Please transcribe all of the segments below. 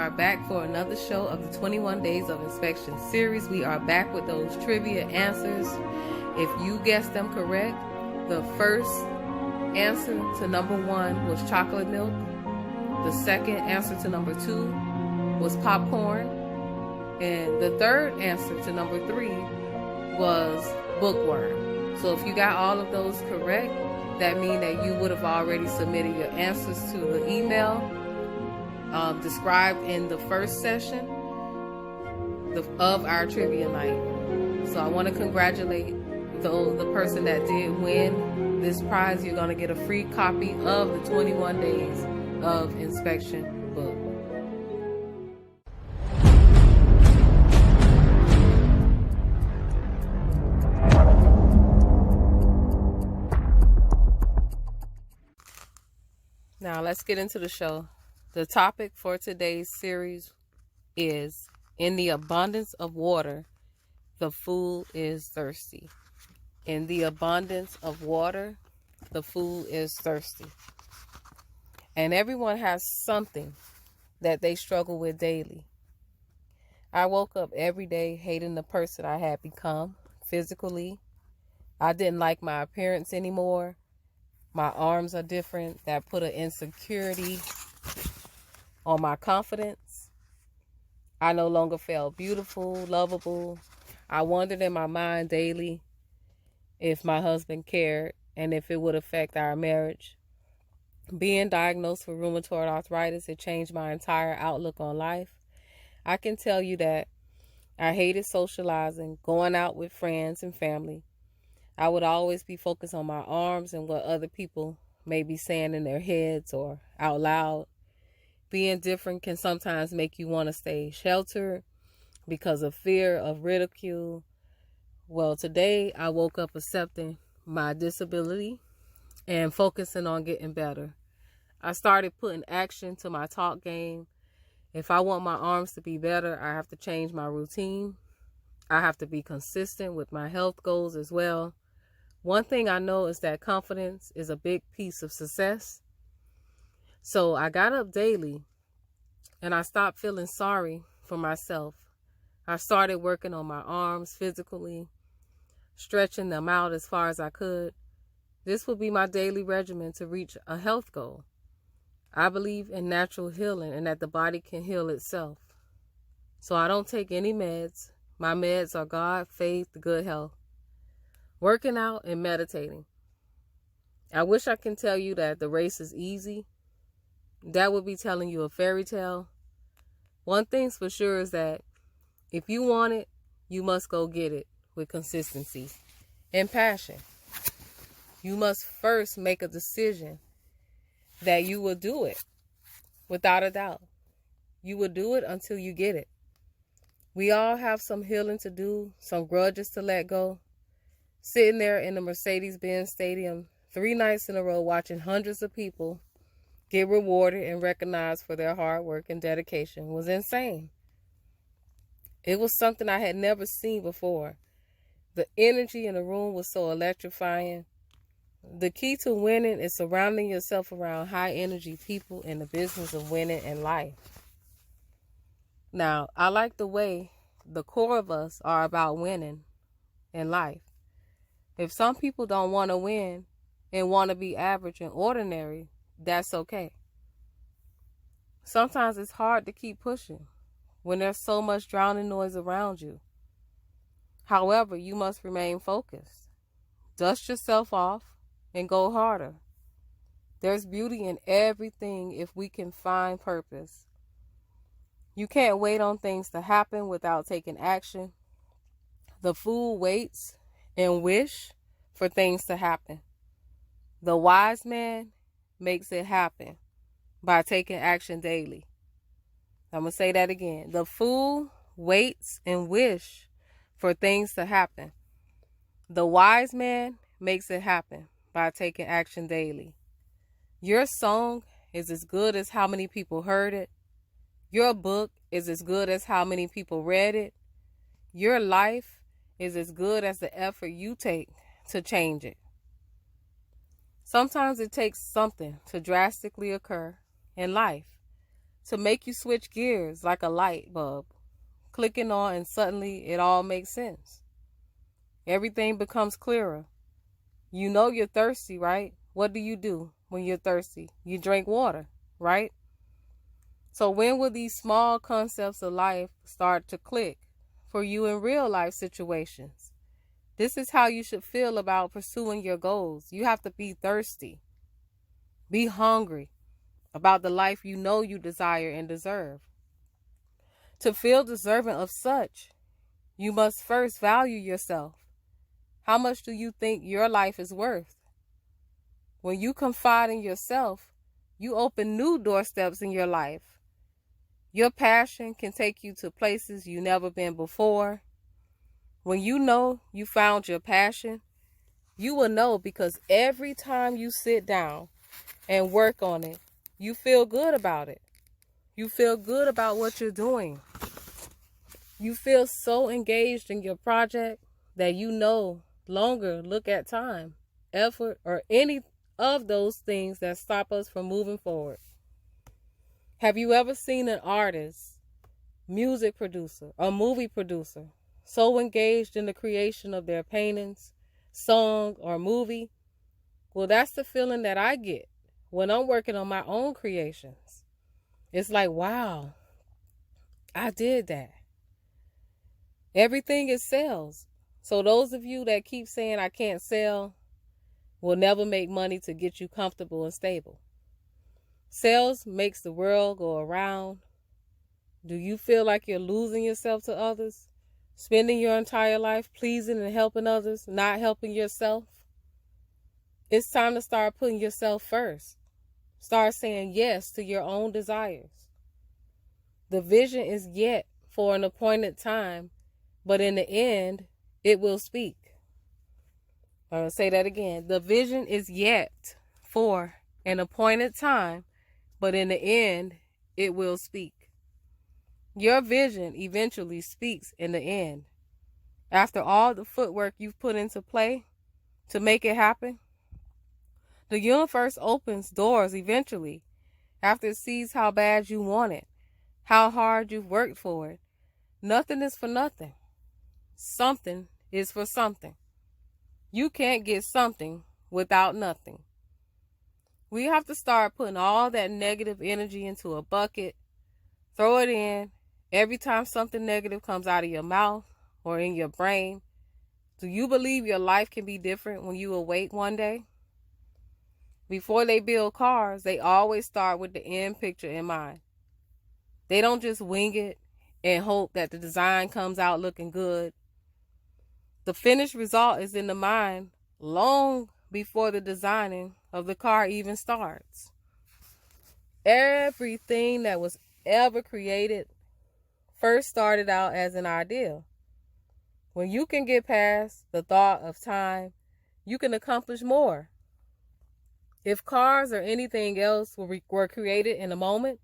are back for another show of the 21 Days of Inspection series. We are back with those trivia answers. If you guessed them correct, the first answer to number 1 was chocolate milk. The second answer to number 2 was popcorn. And the third answer to number 3 was bookworm. So if you got all of those correct, that means that you would have already submitted your answers to the email described in the first session of our trivia night. So I want to congratulate the person that did win this prize. You're going to get a free copy of the 21 Days of Inspection book. Now let's get into the show. The topic for today's series is, in the abundance of water, the fool is thirsty. In the abundance of water, the fool is thirsty. And everyone has something that they struggle with daily. I woke up every day hating the person I had become physically. I didn't like my appearance anymore. My arms are different. That put an insecurity on my confidence. I no longer felt beautiful, lovable. I wondered in my mind daily if my husband cared and if it would affect our marriage. Being diagnosed with rheumatoid arthritis, it changed my entire outlook on life. I can tell you that I hated socializing, going out with friends and family. I would always be focused on my arms and what other people may be saying in their heads or out loud. Being different can sometimes make you want to stay sheltered because of fear of ridicule. Well, today I woke up accepting my disability and focusing on getting better. I started putting action to my talk game. If I want my arms to be better, I have to change my routine. I have to be consistent with my health goals as well. One thing I know is that confidence is a big piece of success. So I got up daily and I stopped feeling sorry for myself. I started working on my arms physically, stretching them out as far as I could. This would be my daily regimen to reach a health goal. I believe in natural healing and that the body can heal itself. So I don't take any meds. My meds are God, faith, good health. Working out and meditating. I wish I can tell you that the race is easy. That would be telling you a fairy tale. One thing's for sure is that if you want it, you must go get it with consistency and passion. You must first make a decision that you will do it without a doubt. You will do it until you get it. We all have some healing to do, some grudges to let go. Sitting there in the Mercedes-Benz Stadium 3 nights in a row watching hundreds of people get rewarded and recognized for their hard work and dedication was insane. It was something I had never seen before. The energy in the room was so electrifying. The key to winning is surrounding yourself around high energy people in the business of winning in life. Now, I like the way the core of us are about winning in life. If some people don't want to win and want to be average and ordinary, that's okay. Sometimes it's hard to keep pushing when there's so much drowning noise around you. However, you must remain focused. Dust yourself off and go harder. There's beauty in everything if we can find purpose. You can't wait on things to happen without taking action. The fool waits and wish for things to happen. The wise man makes it happen by taking action daily. I'm going to say that again. The fool waits and wish for things to happen. The wise man makes it happen by taking action daily. Your song is as good as how many people heard it. Your book is as good as how many people read it. Your life is as good as the effort you take to change it. Sometimes it takes something to drastically occur in life to make you switch gears like a light bulb, clicking on and suddenly it all makes sense. Everything becomes clearer. You know you're thirsty, right? What do you do when you're thirsty? You drink water, right? So when will these small concepts of life start to click for you in real life situations? This is how you should feel about pursuing your goals. You have to be thirsty. Be hungry about the life you know you desire and deserve. To feel deserving of such, you must first value yourself. How much do you think your life is worth? When you confide in yourself, you open new doorsteps in your life. Your passion can take you to places you've never been before. When you know you found your passion, you will know because every time you sit down and work on it, you feel good about it. You feel good about what you're doing. You feel so engaged in your project that you no longer look at time, effort, or any of those things that stop us from moving forward. Have you ever seen an artist, music producer, or movie producer so engaged in the creation of their paintings, song, or movie? Well, that's the feeling that I get when I'm working on my own creations. It's like, wow, I did that. Everything is sales. So those of you that keep saying I can't sell will never make money to get you comfortable and stable. Sales makes the world go around. Do you feel like you're losing yourself to others? Spending your entire life pleasing and helping others, not helping yourself? It's time to start putting yourself first. Start saying yes to your own desires. The vision is yet for an appointed time, but in the end, it will speak. I'm going to say that again. The vision is yet for an appointed time, but in the end, it will speak. Your vision eventually speaks in the end. After all the footwork you've put into play to make it happen, the universe opens doors eventually after it sees how bad you want it, how hard you've worked for it. Nothing is for nothing. Something is for something. You can't get something without nothing. We have to start putting all that negative energy into a bucket, throw it in. Every time something negative comes out of your mouth or in your brain, do you believe your life can be different when you awake one day? Before they build cars, they always start with the end picture in mind. They don't just wing it and hope that the design comes out looking good. The finished result is in the mind long before the designing of the car even starts. Everything that was ever created first started out as an idea. When you can get past the thought of time, you can accomplish more. If cars or anything else were created in a moment,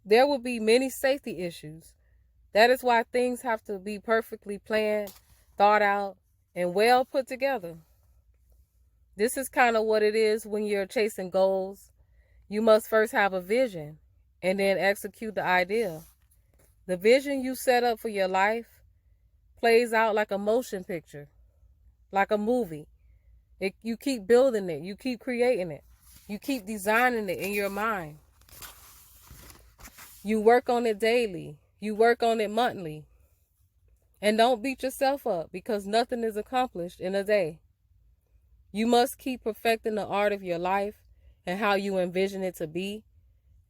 there would be many safety issues. That is why things have to be perfectly planned, thought out, and well put together. This is kind of what it is when you're chasing goals. You must first have a vision and then execute the idea. The vision you set up for your life plays out like a motion picture, like a movie. You keep building it. You keep creating it. You keep designing it in your mind. You work on it daily. You work on it monthly. And don't beat yourself up because nothing is accomplished in a day. You must keep perfecting the art of your life and how you envision it to be.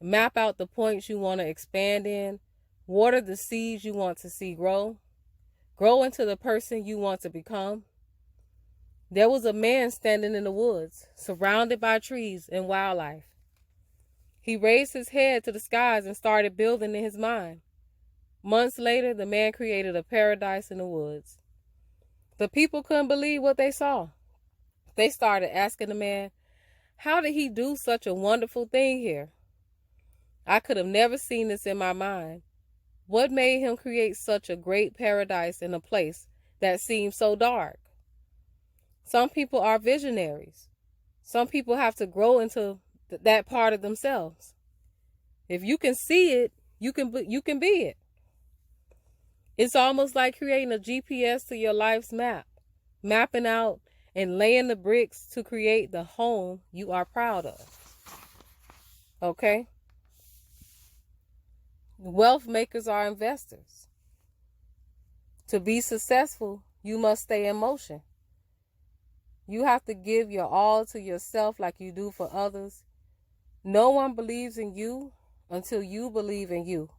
Map out the points you want to expand in. Water the seeds you want to see grow. Grow into the person you want to become. There was a man standing in the woods, surrounded by trees and wildlife. He raised his head to the skies and started building in his mind. Months later, the man created a paradise in the woods. The people couldn't believe what they saw. They started asking the man, how did he do such a wonderful thing here? I could have never seen this in my mind. What made him create such a great paradise in a place that seemed so dark? Some people are visionaries. Some people have to grow into that part of themselves. If you can see it, you can be it. It's almost like creating a GPS to your life's map, mapping out and laying the bricks to create the home you are proud of. Okay? Wealth makers are investors. To be successful, you must stay in motion. You have to give your all to yourself like you do for others. No one believes in you until you believe in you.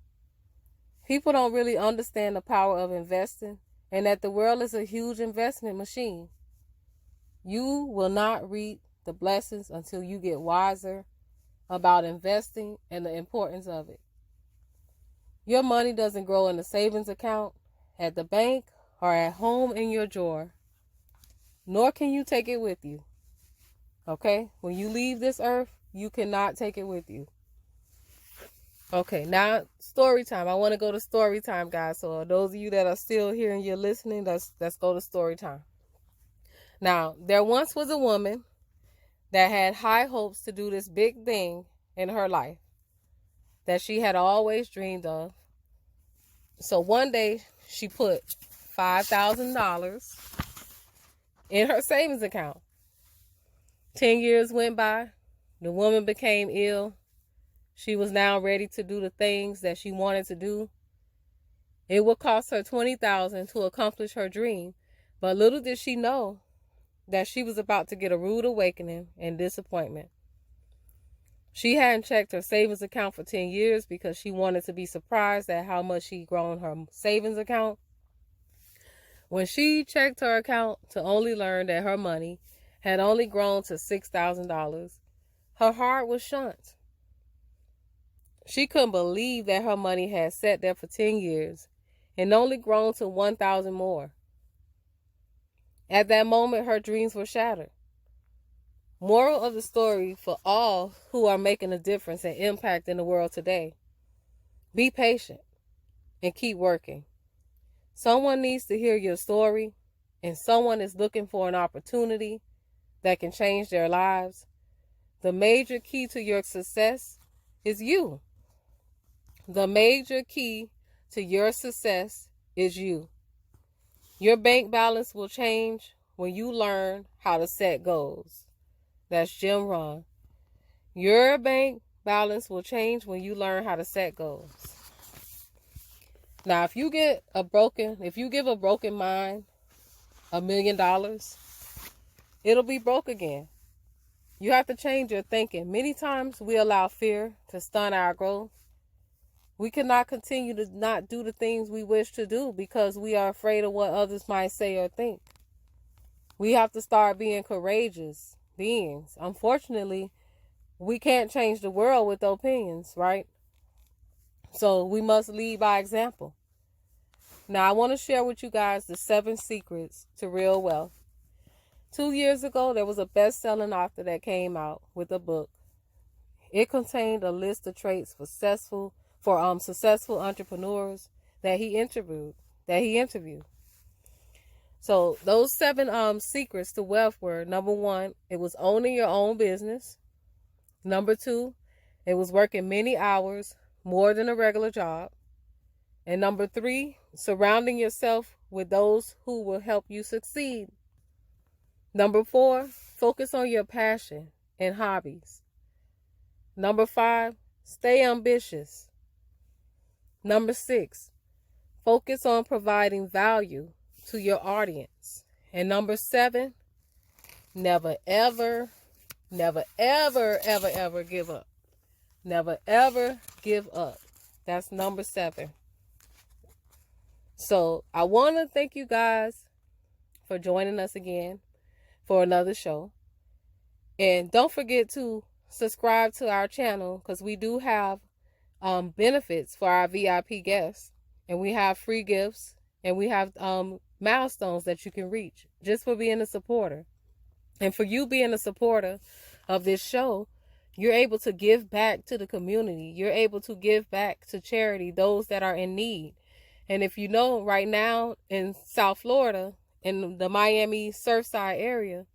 People don't really understand the power of investing and that the world is a huge investment machine. You will not reap the blessings until you get wiser about investing and the importance of it. Your money doesn't grow in a savings account, at the bank, or at home in your drawer, nor can you take it with you. Okay? When you leave this earth, you cannot take it with you. Okay, now story time. I want to go to story time, guys. So those of you that are still here and you're listening, let's go to story time. Now, there once was a woman that had high hopes to do this big thing in her life that she had always dreamed of. So one day she put $5,000 in her savings account. 10 years went by. The woman became ill. She was now ready to do the things that she wanted to do. It would cost her $20,000 to accomplish her dream, but little did she know that she was about to get a rude awakening and disappointment. She hadn't checked her savings account for 10 years because she wanted to be surprised at how much she'd grown her savings account. When she checked her account to only learn that her money had only grown to $6,000, her heart was shut. She couldn't believe that her money had sat there for 10 years and only grown to $1,000 more. At that moment, her dreams were shattered. Moral of the story for all who are making a difference and impact in the world today: be patient and keep working. Someone needs to hear your story, and someone is looking for an opportunity that can change their lives. The major key to your success is you. The major key to your success is you. Your bank balance will change when you learn how to set goals. That's Jim Rohn. Your bank balance will change when you learn how to set goals. Now, if you give a broken mind $1 million, it'll be broke again. You have to change your thinking. Many times we allow fear to stunt our growth. We cannot continue to not do the things we wish to do because we are afraid of what others might say or think. We have to start being courageous beings. Unfortunately, we can't change the world with opinions, right? So we must lead by example. Now, I want to share with you guys the 7 secrets to real wealth. 2 years ago, there was a best-selling author that came out with a book. It contained a list of traits for successful entrepreneurs that he interviewed. So those 7 secrets to wealth were: number 1, it was owning your own business. Number 2, it was working many hours, more than a regular job. And number 3, surrounding yourself with those who will help you succeed. Number 4, focus on your passion and hobbies. Number 5, stay ambitious. Number 6, focus on providing value to your audience. And number 7, never, ever, never, ever, ever, ever give up. Never, ever give up. That's number 7. So I want to thank you guys for joining us again for another show. And don't forget to subscribe to our channel, because we do have benefits for our VIP guests, and we have free gifts, and we have milestones that you can reach just for being a supporter. And for you being a supporter of this show, you're able to give back to the community. You're able to give back to charity, those that are in need. And if you know, right now in South Florida, in the Miami Surfside area,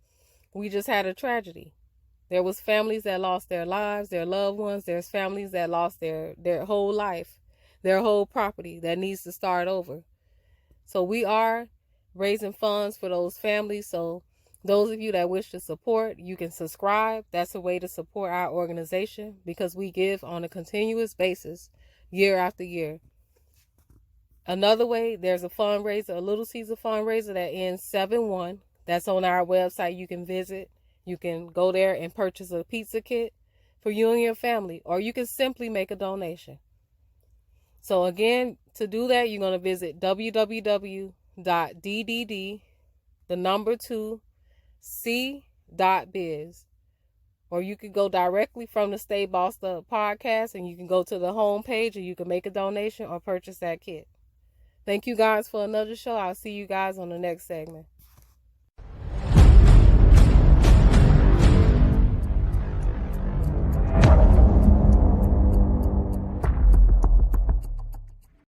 we just had a tragedy. There was families that lost their lives, their loved ones. There's families that lost their whole life, their whole property that needs to start over. So we are raising funds for those families. So those of you that wish to support, you can subscribe. That's a way to support our organization because we give on a continuous basis, year after year. Another way, there's a fundraiser, a Little Caesar fundraiser that ends 7/1. That's on our website. You can visit. You can go there and purchase a pizza kit for you and your family, or you can simply make a donation. So again, to do that, you're going to visit www.ddd2c.biz, or you could go directly from the Stay Bossed Up podcast, and you can go to the home page and you can make a donation or purchase that kit. Thank you guys for another show. I'll see you guys on the next segment.